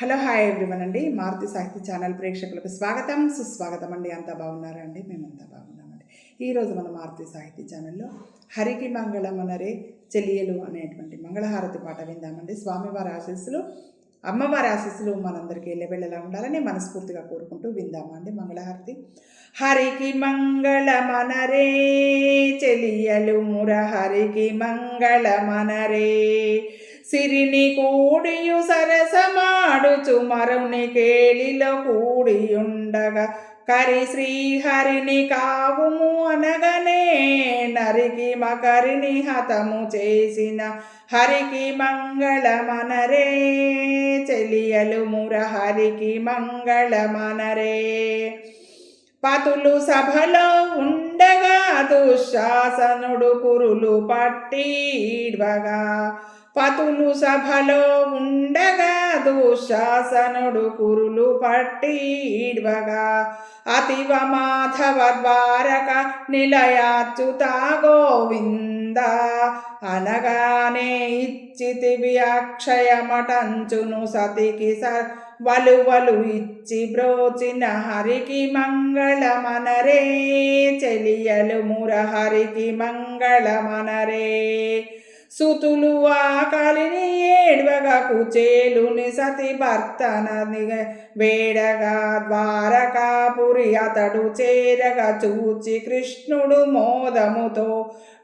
Hello hi everyone అండి. మారుతి సాహిత్య channel ప్రేక్షకులకు స్వాగతం సుస్వాగతం అండి. అంతా బాగున్నారా అండి? మేమంతా బాగున్నామండి. ఈరోజు మన మారుతి సాహిత్య ఛానల్లో హరికి మంగళమనరే చెలియలు అనేటువంటి మంగళహారతి పాట విందామండి. స్వామివారి ఆశీస్సులు, అమ్మవారి ఆశీస్సులు మనందరికీ ఎల్లవెళ్ళలా ఉండాలని మనస్ఫూర్తిగా కోరుకుంటూ విందామండి మంగళహారతి. హరికి మంగళమనరే చెలియలు మురహరికి మంగళమనరే సిరిని కూడియు సరసమాడుచు మరుని కేళిలో కూడియుండగా కరి శ్రీహరిని కావుము అనగనే నరికి మకరిని హతము చేసిన హరికి మంగళమనరే చెలియలు మురహరికి మంగళమనరే. పతులు సభలో ఉండగా దుశ్శాసనుడు కురులు పట్టిడ్వగా పతులు సభలో ఉండగా దుశ్శాసనుడు కురులు పట్టిడ్వగా అతివ మాధవ ద్వారక నిలయాచ్యుత గోవింద అనగానే ఇచ్చితివి అక్షయమటంచును సతికి వలువలు ఇచ్చి బ్రోచిన హరికి మంగళమనరే చెలియలు మురహరికి మంగళమనరే. సుతులు ఆకలిని ఏడ్వగా కుచేలుని సతి భర్తనని వేడగా ద్వారకాపురి అతడు చేరగా చూచి కృష్ణుడు మోదముతో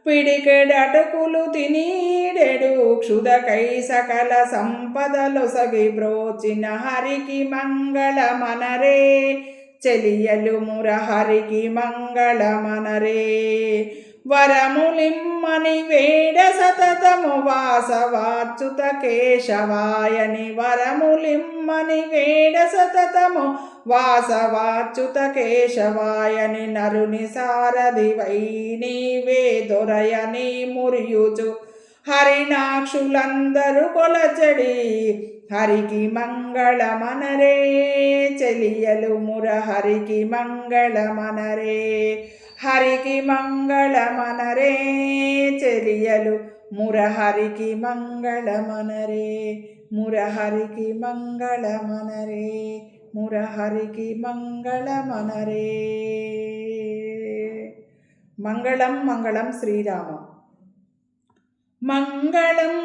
పిడికెడటుకులు తినీడెడు క్షుదకై సకల సంపదలు సగి బ్రోచిన హరికి మంగళమనరే చెలియలు మురహరికి మంగళమనరే. వరములిమ్మని వేడ సతతము వాసవాచ్యుత కేశవాయని వరములిమ్మని వేడ సతతము వాసవాచ్యుత కేశవాయని నరుని సారథివై నీవే దొరయని మురియుచు హరినాక్షులందరూ కొలచడి హరికి మంగళమనరే చెలియలు మురహరికి మంగళమనరే. హరికి మంగళమనరే చెలియలు మురహరికి మంగళమనరే మురహరికి మంగళమనరే మురహరికి మంగళమనరే. మంగళం మంగళం శ్రీరామ మంగళం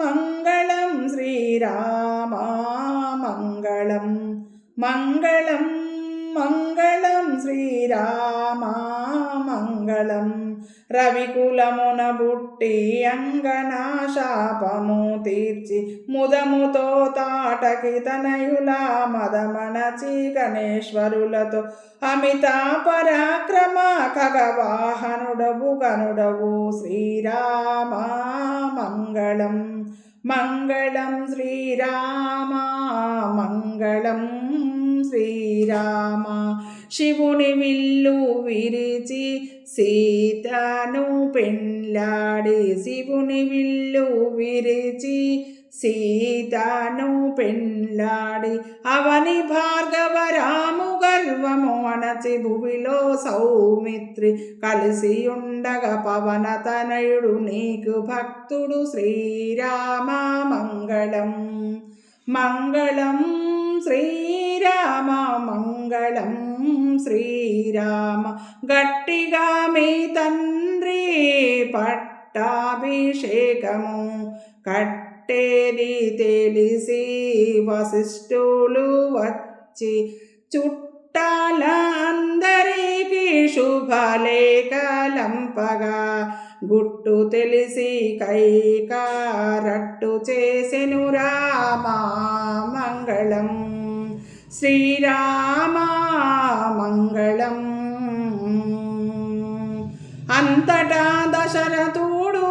మంగళం శ్రీరామ మంగళం మంగళం మంగళం శ్రీరామ మంగళం. రవికులమున బుట్టి అంగనా శాపము తీర్చి ముదముతో తాటకి తనయుల మదమణచి గణేశ్వరులతో అమితా పరాక్రమ ఖగవాహనుడవు గనుడవు శ్రీరామ మంగళం మంగళం శ్రీరామ మంగళం శ్రీరామ. శివుని విల్లు విరిచి సీతను పెండ్లాడి శివుని విల్లు విరిచి సీతను పెండ్లాడి అవని భార్గవ రాము గర్వము అణచి భువిలో సౌమిత్రి కలిసి ఉండగా పవన తనయుడు నీకు భక్తుడు శ్రీరామ మంగళం మంగళం శ్రీరామ మంగళం శ్రీరామ. గట్టిగా మీ తండ్రి పట్టాభిషేకము కట్టేది తెలిసి వశిష్ఠులు వచ్చి చుట్టాల అందరికీ శుభలేఖలంపగా గుట్టు తెలిసి కైకారట్టు చేసెను రామ మంగళం శ్రీరామ మంగళం. అంతటా దశరథుడు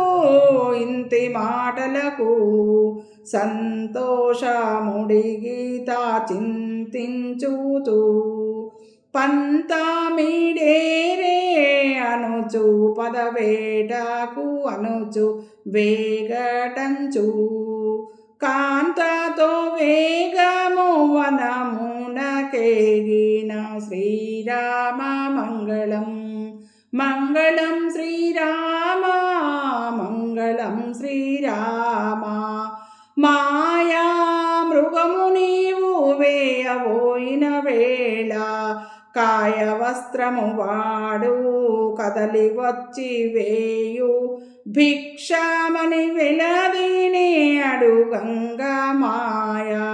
ఇంతి మాటలకు సంతోషముడిగీతా చింతించుతూ పంతామిడేరే అనుచు పదవేటకు అనుచు వేగటంచు కాంతతో వేగము వనమునకేగిన శ్రీరామ మంగళం మంగళం శ్రీరామ మంగళం శ్రీరామ. మాయా మృగము నీవు మాయబోయిన వేళ కాయ వస్త్రము వాడు కదలి వచ్చి వేయు భిక్షామని వెలదీని అడుగంగా మాయా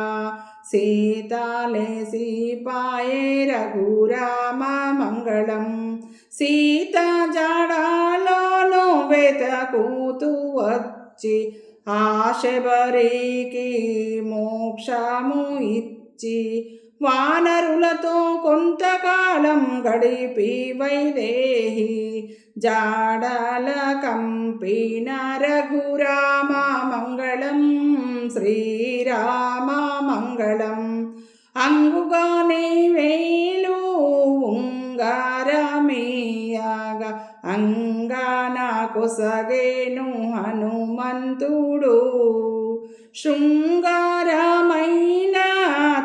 సీతాలేసి పాయే రఘురామ మంగళం సీతా జాడాలోను వెతకూతూ వచ్చి ఆశబరికి మోక్షము ఇచ్చి వానరులతో కొంతకాలం గడిపి వైదేహి జాడల కంపిన రఘురామ మంగళం శ్రీరామ మంగళం అంగుగానే వేలు ఉంగారమీయగా అంగాన కొసగేను హనుమంతుడు శృంగారమైన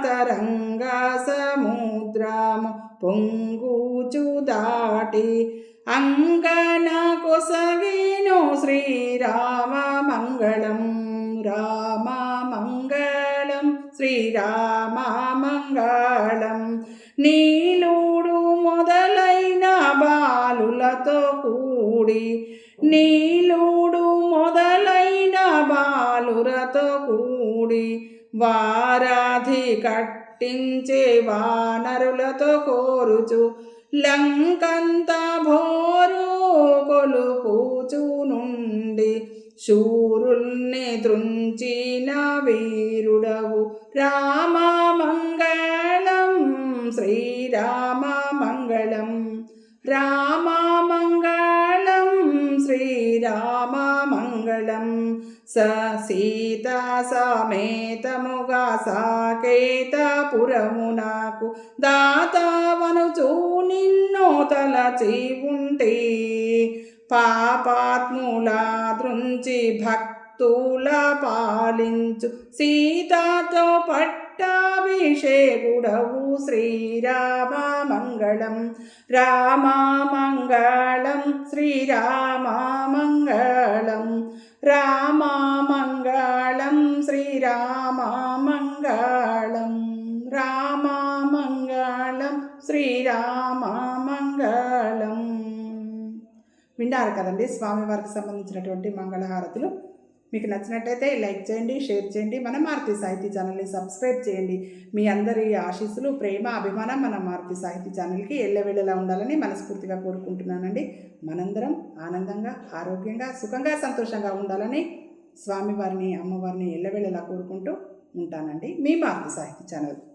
తరంగ సముద్రము పొంగుచు దాటి అంగన కొసగేను శ్రీరామ మంగళం రామ మంగళం శ్రీరామ మంగళం నీలుడు మొదలైన బాలులతో కూడి నీలుడు మొదలైన బాలులతో కూడి వారాధి కట్టించే వానరులతో కోరుచు లంకంత భోరు కొలుపుచు నుండి శూరుల్ని దృంచిన వీరుడవు రామ మంగళం శ్రీరామ మంగళం రామ మంగళం శ్రీరామ మంగళం సీతా సమేతముగా సాకేతపురమునకు దాతవనుచు నిన్ను తలచి ఉంటే పాపాత్ముల దృంచి భక్తుల పాలించు సీతాతో పట్టాభిషేకుడవు శ్రీరామ మంగళం రామ మంగళం శ్రీరామ మంగళం రామ మంగళం శ్రీరామ మంగళం రామ మంగళం శ్రీరామ మంగళం. విన్నారు కదండి స్వామివారికి సంబంధించినటువంటి మంగళహారతులు. మీకు నచ్చినట్టయితే లైక్ చేయండి, షేర్ చేయండి. మన మారుతి సాహితీ ఛానల్ని సబ్స్క్రైబ్ చేయండి. మీ అందరి ఆశీస్సులు, ప్రేమ, అభిమానం మన మారుతి సాహితీ ఛానల్కి ఎల్లవేళలా ఉండాలని మనస్ఫూర్తిగా కోరుకుంటున్నానండి. మనందరం ఆనందంగా, ఆరోగ్యంగా, సుఖంగా, సంతోషంగా ఉండాలని స్వామివారిని, అమ్మవారిని ఎల్లవేళలా కోరుకుంటూ ఉంటానండి. మీ మారుతి సాహితీ ఛానల్.